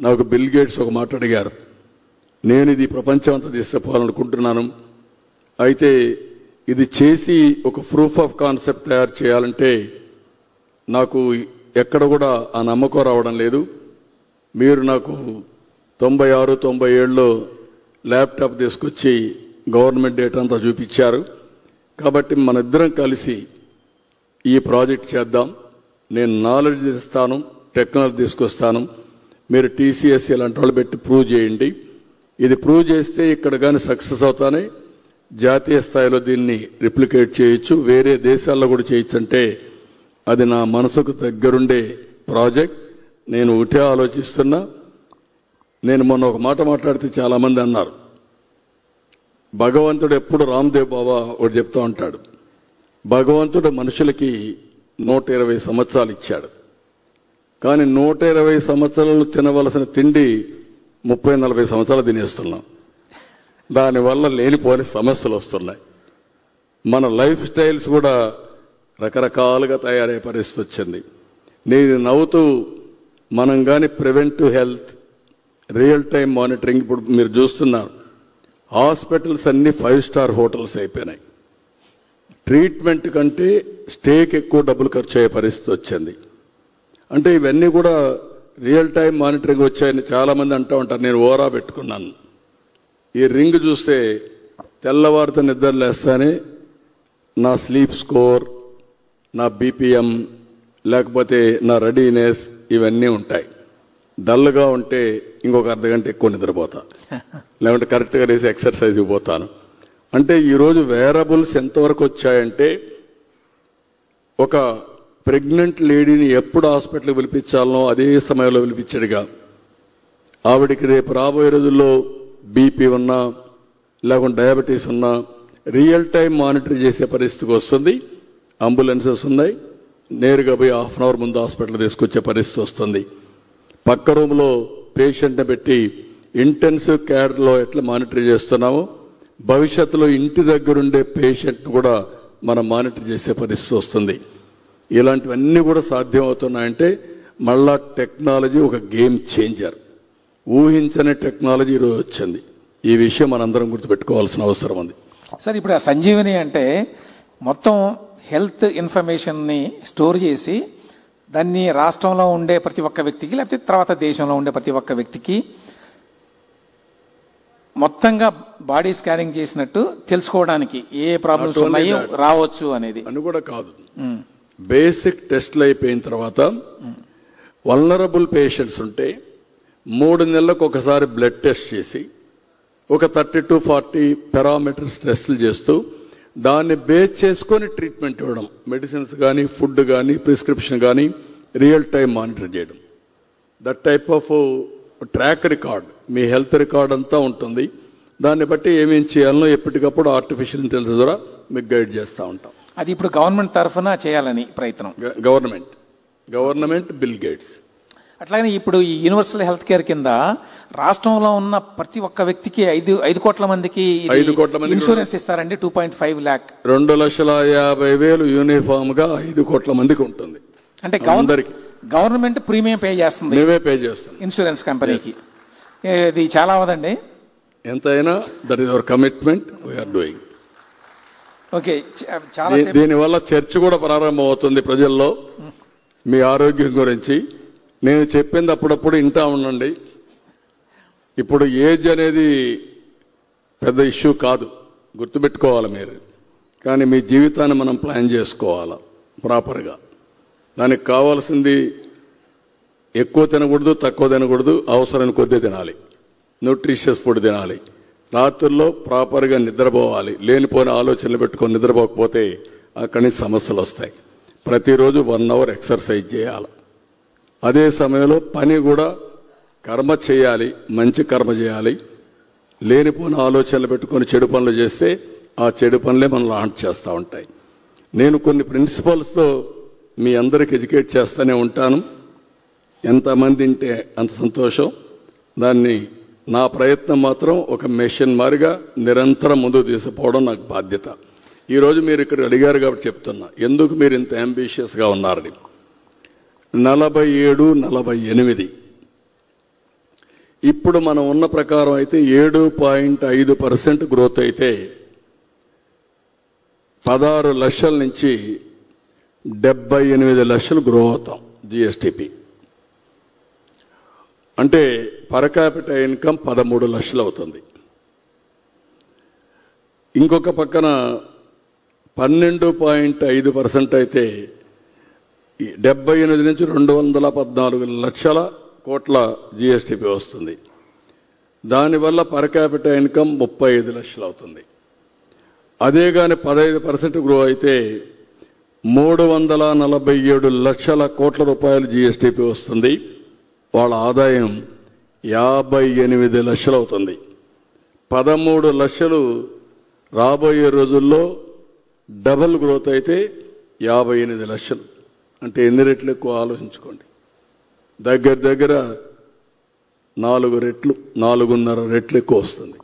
నాకు bill gates ఒక మాట అడిగారు. నేను ఇది ప్రపంచం అంతా తీసుకుపోవాలనుకుంటున్నాను, అయితే ఇది చేసి ఒక ప్రూఫ్ ఆఫ్ కాన్సెప్ట్ తయారు చేయాలంటే నాకు ఎక్కడ కూడా ఆ నమ్మకం రావడం లేదు. మీరు నాకు 96, 97లో ల్యాప్టాప్ తీసుకొచ్చి గవర్నమెంట్ డేటా అంతా చూపించారు. కాబట్టి మన ఇద్దరం కలిసి ఈ ప్రాజెక్ట్ చేద్దాం. నేను నాలెడ్జ్ ఇస్తాను, టెక్నాలజీ తీసుకొస్తాను, మీరు టీసీఎస్ ఇలాంటి వాళ్ళు పెట్టి ప్రూవ్ చేయండి. ఇది ప్రూవ్ చేస్తే ఇక్కడ కానీ సక్సెస్ అవుతానే జాతీయ స్థాయిలో దీన్ని రిప్లికేట్ చేయొచ్చు, వేరే దేశాల్లో కూడా చేయొచ్చు. అంటే అది నా మనసుకు దగ్గరుండే ప్రాజెక్ట్. నేను ఒకటే ఆలోచిస్తున్నా. నేను మొన్న ఒక మాట మాట్లాడితే చాలా మంది అన్నారు, భగవంతుడు ఎప్పుడు రామ్దేవ్ బాబా ఒకటి చెప్తా ఉంటాడు, భగవంతుడు మనుషులకి 120 సంవత్సరాలు ఇచ్చాడు, కానీ 120 సంవత్సరాలు తినవలసిన తిండి 30-40 సంవత్సరాలు తినేస్తున్నాం. దానివల్ల లేనిపోని సమస్యలు వస్తున్నాయి. మన లైఫ్ స్టైల్స్ కూడా రకరకాలుగా తయారయ్యే పరిస్థితి వచ్చింది. నేను నవ్వుతూ మనం కానీ preventive health, real time monitoring, ఇప్పుడు మీరు చూస్తున్నారు హాస్పిటల్స్ అన్ని 5 స్టార్ హోటల్స్ అయిపోయినాయి. ట్రీట్మెంట్ కంటే స్టేకి ఎక్కువ డబ్బులు ఖర్చు అయ్యే పరిస్థితి వచ్చింది. అంటే ఇవన్నీ కూడా రియల్ టైం మానిటరింగ్ వచ్చాయని చాలా మంది అంటూ ఉంటారు. నేను ఓరా పెట్టుకున్నాను. ఈ రింగ్ చూస్తే తెల్లవారితో నిద్ర లేస్తానే నా స్లీప్ స్కోర్, నా బీపీఎం, లేకపోతే నా రెడీనెస్ ఇవన్నీ ఉంటాయి. డల్గా ఉంటే ఇంకొక అర్ధగంట ఎక్కువ నిద్రపోతా, లేకుంటే కరెక్ట్గా వేసి ఎక్సర్సైజ్కి పోతాను. అంటే ఈరోజు వేరబుల్స్ ఎంతవరకు వచ్చాయంటే ఒక ప్రెగ్నెంట్ లేడీని ఎప్పుడు హాస్పిటల్కి పిలిపించాలనో అదే సమయంలో పిలిపించాడుగా. ఆవిడికి రేపు రాబోయే రోజుల్లో బీపీ ఉన్నా లేకుంటే డయాబెటీస్ ఉన్నా రియల్ టైం మానిటర్ చేసే పరిస్థితికి వస్తుంది. అంబులెన్సెస్ ఉన్నాయి, నేరుగా పోయి హాఫ్ అన్ అవర్ ముందు హాస్పిటల్ తీసుకొచ్చే పరిస్థితి వస్తుంది. పక్క రూమ్లో పేషెంట్ని పెట్టి ఇంటెన్సివ్ కేర్లో ఎట్లా మానిటర్ చేస్తున్నామో భవిష్యత్తులో ఇంటి దగ్గరుండే పేషెంట్ కూడా మనం మానిటర్ చేసే పరిస్థితి వస్తుంది. ఇలాంటివన్నీ కూడా సాధ్యం అవుతున్నాయంటే మళ్ళా టెక్నాలజీ ఒక గేమ్ చేంజర్. ఊహించని టెక్నాలజీ ఈరోజు వచ్చింది. ఈ విషయం మనందరం గుర్తుపెట్టుకోవాల్సిన అవసరం ఉంది. సార్, ఇప్పుడు ఆ సంజీవని అంటే మొత్తం హెల్త్ ఇన్ఫర్మేషన్ని స్టోర్ చేసి దాన్ని రాష్ట్రంలో ఉండే ప్రతి ఒక్క వ్యక్తికి, లేకపోతే తర్వాత దేశంలో ఉండే ప్రతి ఒక్క వ్యక్తికి మొత్తంగా బాడీ స్కానింగ్ చేసినట్టు తెలుసుకోవడానికి ఏ ప్రాబ్లమ్స్ ఉన్నాయో రావచ్చు అనేది అని కూడా కాదు. బేసిక్ టెస్ట్లు అయిపోయిన తర్వాత వల్నరబుల్ పేషెంట్స్ ఉంటే 3 నెలలకు ఒకసారి బ్లడ్ టెస్ట్ చేసి ఒక 30 to 40 పారామీటర్స్ టెస్టులు చేస్తూ దాన్ని బేస్ చేసుకొని ట్రీట్మెంట్ ఇవ్వడం. మెడిసిన్స్ కానీ, ఫుడ్ కానీ, ప్రిస్క్రిప్షన్ కానీ రియల్ టైం మానిటర్ చేయడం. That type of track record, me health record అంతా ఉంటుంది. దాన్ని బట్టి ఏమేం చేయాలనో ఎప్పటికప్పుడు ఆర్టిఫిషియల్ ఇంటెలిజెన్స్ ద్వారా మీకు గైడ్ చేస్తూ ఉంటాం. అది ఇప్పుడు గవర్నమెంట్ తరఫున చేయాలని ప్రయత్నం. Government bill gates. అట్లాగే ఇప్పుడు ఈ యూనివర్సల్ హెల్త్ కేర్ కింద రాష్ట్రంలో ఉన్న ప్రతి ఒక్క వ్యక్తికి 5 కోట్ల మందికి ఇన్సూరెన్స్ ఇస్తారండి. 2.5 lakh, 2,50,000 యూనిఫామ్ గా 5 కోట్ల మందికి ఉంటుంది. అంటే గవర్నమెంట్ ప్రీమియం పే చేస్తుంది, మేమే పే చేస్తాం ఇన్సూరెన్స్ కంపెనీకి. ఇది చాలా అవదండి. ఎంతైనా that is our commitment, we are doing. Okay, చాలా దీనివల్ల చర్చ కూడా ప్రారంభం అవుతుంది ప్రజల్లో మీ ఆరోగ్యం గురించి. నేను చెప్పింది అప్పుడప్పుడు వింటా ఉండండి. ఇప్పుడు ఏజ్ అనేది పెద్ద ఇష్యూ కాదు, గుర్తుపెట్టుకోవాలి మీరు. కానీ మీ జీవితాన్ని మనం ప్లాన్ చేసుకోవాలా ప్రాపర్గా. దానికి కావాల్సింది ఎక్కువ తినకూడదు, తక్కువ తినకూడదు, అవసరాన్ని కొద్దీ తినాలి, న్యూట్రిషియస్ ఫుడ్ తినాలి, రాత్రుల్లో ప్రాపర్గా నిద్రపోవాలి. లేనిపోయిన ఆలోచనలు పెట్టుకొని నిద్రపోకపోతే అక్కడి నుంచి సమస్యలు వస్తాయి. ప్రతిరోజు 1 hour ఎక్సర్సైజ్ చేయాలి. అదే సమయంలో పని కూడా కర్మ చేయాలి, మంచి కర్మ చేయాలి. లేనిపోయిన ఆలోచనలు పెట్టుకొని చెడు పనులు చేస్తే ఆ చెడు పనులే మనం లాంచ్ చేస్తూ ఉంటాయి. నేను కొన్ని ప్రిన్సిపల్స్తో మీ అందరికి ఎడ్యుకేట్ చేస్తూనే ఉంటాను. ఎంతమంది ఉంటే అంత సంతోషం. దాన్ని నా ప్రయత్నం మాత్రం ఒక మెషిన్ మారిగా నిరంతరం ముందుకు తీసుకుపోవడం నాకు బాధ్యత. ఈరోజు మీరు ఇక్కడ అడిగారు కాబట్టి చెప్తున్నా, ఎందుకు మీరు ఇంత అంబిషియస్గా ఉన్నారని. 47, 48 ఇప్పుడు మనం ఉన్న ప్రకారం అయితే 7.5% గ్రోత్ అయితే 16 లక్షల నుంచి 78 లక్షలు గ్రో అవుతాం జిఎస్టిపి. అంటే పర్ క్యాపిటల్ ఇన్కమ్ 13 లక్షలు అవుతుంది. ఇంకొక పక్కన 12.5% అయితే 78 నుంచి 214 లక్షల కోట్ల జిఎస్టిపి వస్తుంది. దానివల్ల పర్ క్యాపిటల్ ఇన్కమ్ 35 లక్షలు అవుతుంది. అదే కానీ 15% గ్రో అయితే 347 లక్షల కోట్ల రూపాయలు జిఎస్టిపి వస్తుంది. వాళ్ళ ఆదాయం 58 లక్షలు అవుతుంది. 13 లక్షలు రాబోయే రోజుల్లో డబుల్ గ్రోత్ అయితే 58 లక్షలు. అంటే ఎన్ని రెట్లు ఎక్కువ ఆలోచించుకోండి. దగ్గర 4 రెట్లు 4.5 రెట్లు ఎక్కువ వస్తుంది.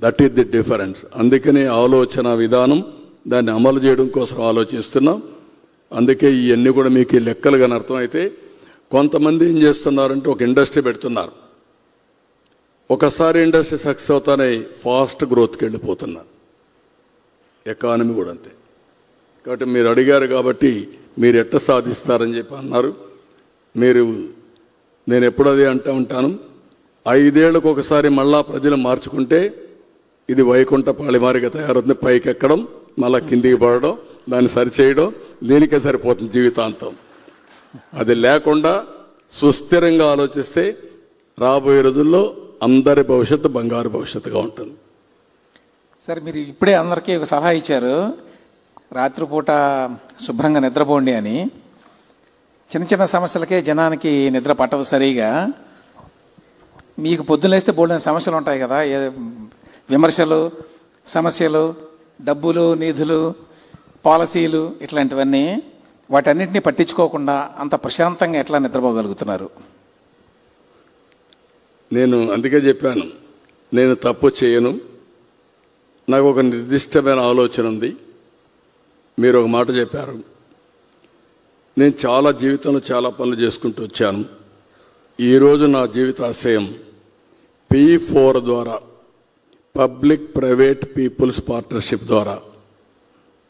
That is the difference. అందుకనే ఆలోచన విధానం దాన్ని అమలు చేయడం కోసం ఆలోచిస్తున్నాం. అందుకే ఇవన్నీ కూడా మీకు ఈ లెక్కలు కానీ అర్థమైతే, కొంతమంది ఏం చేస్తున్నారంటే ఒక ఇండస్ట్రీ పెడుతున్నారు, ఒకసారి ఇండస్ట్రీ సక్సెస్ అవుతానే ఫాస్ట్ గ్రోత్కి వెళ్ళిపోతున్నారు. ఎకానమీ కూడా అంతే. కాబట్టి మీరు అడిగారు కాబట్టి మీరు ఎట్ట సాధిస్తారని చెప్పి అన్నారు. నేను ఎప్పుడు అదే అంటూ ఉంటాను, 5 ఏళ్లకు ఒకసారి మళ్ళా ప్రజలు మార్చుకుంటే ఇది వైకుంఠపాళి మారిగా తయారవుతుంది. పైకి ఎక్కడం, మళ్ళా కిందికి పడడం, దాన్ని సరిచేయడం, దీనికే సరిపోతుంది జీవితాంతం. అది లేకుండా సుస్థిరంగా ఆలోచిస్తే రాబోయే రోజుల్లో అందరి భవిష్యత్తు బంగారు భవిష్యత్తుగా ఉంటుంది. సార్, మీరు ఇప్పుడే అందరికీ ఒక సలహా ఇచ్చారు, రాత్రిపూట శుభ్రంగా నిద్రపోండి అని. చిన్న చిన్న సమస్యలకే జనానికి నిద్ర పట్టదు సరిగా. మీకు పొద్దున్నేస్తే బోల్డెన్ సమస్యలు ఉంటాయి కదా, విమర్శలు, సమస్యలు, డబ్బులు, నిధులు, పాలసీలు, ఇట్లాంటివన్నీ. వాటన్నిటినీ పట్టించుకోకుండా అంత ప్రశాంతంగా ఎట్లా నిద్రపోగలుగుతున్నారు? నేను అందుకే చెప్పాను, నేను తప్పు చేయను. నాకు ఒక నిర్దిష్టమైన ఆలోచన ఉంది. మీరు ఒక మాట చెప్పారు, నేను జీవితంలో చాలా పనులు చేసుకుంటూ వచ్చాను. ఈరోజు నా జీవితాశయం P4 ద్వారా, పబ్లిక్ ప్రైవేట్ పీపుల్స్ పార్ట్నర్షిప్ ద్వారా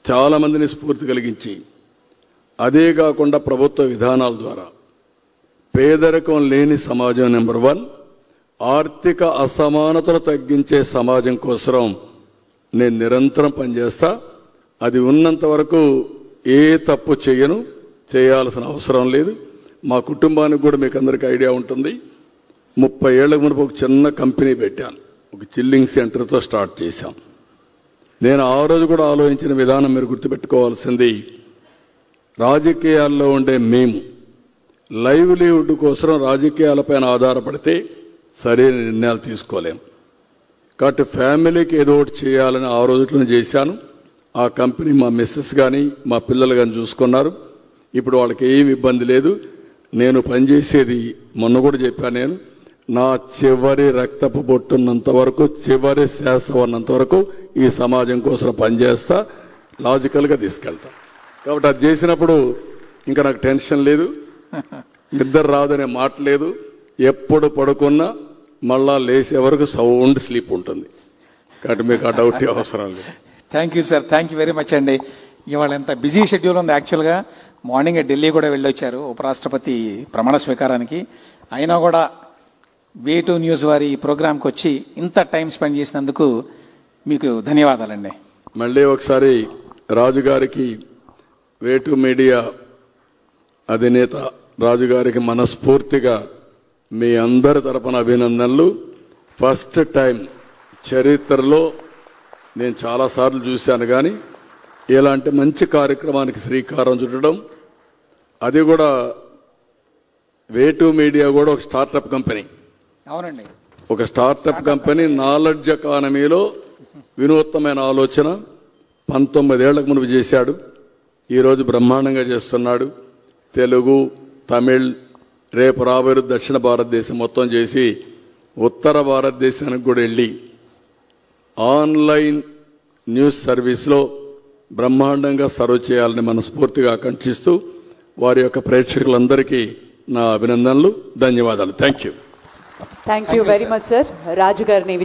చాలా మందిని స్ఫూర్తి కలిగించి, అదే కాకుండా ప్రభుత్వ విధానాల ద్వారా పేదరికం లేని సమాజం నెంబర్ 1, ఆర్థిక అసమానతలు తగ్గించే సమాజం కోసం నేను నిరంతరం పనిచేస్తా. అది ఉన్నంత వరకు ఏ తప్పు చేయను, చేయాల్సిన అవసరం లేదు. మా కుటుంబానికి కూడా మీకు అందరికీ ఐడియా ఉంటుంది. 30 ఏళ్లకు మునుపు ఒక చిన్న కంపెనీ పెట్టాను, ఒక చిల్లింగ్ సెంటర్తో స్టార్ట్ చేశాం. నేను ఆ రోజు కూడా ఆలోచించిన విధానం మీరు గుర్తుపెట్టుకోవాల్సింది, రాజకీయాల్లో ఉండే మేము లైవ్లీవుడ్ కోసం రాజకీయాలపైన ఆధారపడితే సరైన నిర్ణయాలు తీసుకోలేం. కాబట్టి ఫ్యామిలీకి ఏదో ఒకటి చేయాలని ఆ రోజులను చేశాను. ఆ కంపెనీ మా మిస్సెస్ కానీ మా పిల్లలు కానీ చూసుకున్నారు. ఇప్పుడు వాళ్ళకి ఏమి ఇబ్బంది లేదు. నేను పనిచేసేది మొన్న కూడా చెప్పాను, నేను నా చివరి రక్తపు బొట్టున్నంత వరకు, చివరి శ్వాస ఉన్నంత వరకు ఈ సమాజం కోసం పనిచేస్తా, లాజికల్గా తీసుకెళ్తా. కాబట్టి అది చేసినప్పుడు ఇంకా నాకు టెన్షన్ లేదు, నిద్ర రాదనే మాట లేదు. ఎప్పుడు పడుకున్నా మళ్ళా లేసే వరకు సౌండ్ స్లీప్ ఉంటుంది. కాబట్టి మీకు ఆ డౌట్ అవసరం లేదు. Thank you sir, thank you very much అండి. ఇవాళ ఎంత బిజీ షెడ్యూల్ ఉంది. యాక్చువల్గా మార్నింగ్ ఢిల్లీ కూడా వెళ్ళొచ్చారు ఉపరాష్ట్రపతి ప్రమాణ స్వీకారానికి. అయినా కూడా వే2 న్యూస్ వారి ప్రోగ్రాంకి వచ్చి ఇంత టైం స్పెండ్ చేసినందుకు మీకు ధన్యవాదాలండి. మళ్ళీ ఒకసారి రాజుగారికి, వే2 మీడియా అధినేత రాజుగారికి మనస్ఫూర్తిగా మీ అందరి తరపున అభినందనలు. ఫస్ట్ టైం చరిత్రలో నేను చాలాసార్లు చూశాను, కానీ ఇలాంటి మంచి కార్యక్రమానికి శ్రీకారం చుట్టడం, అది కూడా వే2 మీడియా కూడా ఒక స్టార్టప్ కంపెనీ. అవునండి, ఒక స్టార్టప్ కంపెనీ. నాలెడ్జ్ ఎకానమీలో వినూత్నమైన ఆలోచన 19 ఏళ్లకు మునుపు చేశాడు. ఈరోజు బ్రహ్మాండంగా చేస్తున్నాడు. తెలుగు, తమిళ్, రేపు రాబోయే దక్షిణ భారతదేశం మొత్తం చేసి ఉత్తర భారతదేశానికి కూడా వెళ్ళి ఆన్లైన్ న్యూస్ సర్వీస్లో బ్రహ్మాండంగా సర్వ్ చేయాలని మనస్ఫూర్తిగా ఆకాంక్షిస్తూ వారి యొక్క ప్రేక్షకులందరికీ నా అభినందనలు, ధన్యవాదాలు. Thank you. Thank you very much sir. Raju గారిని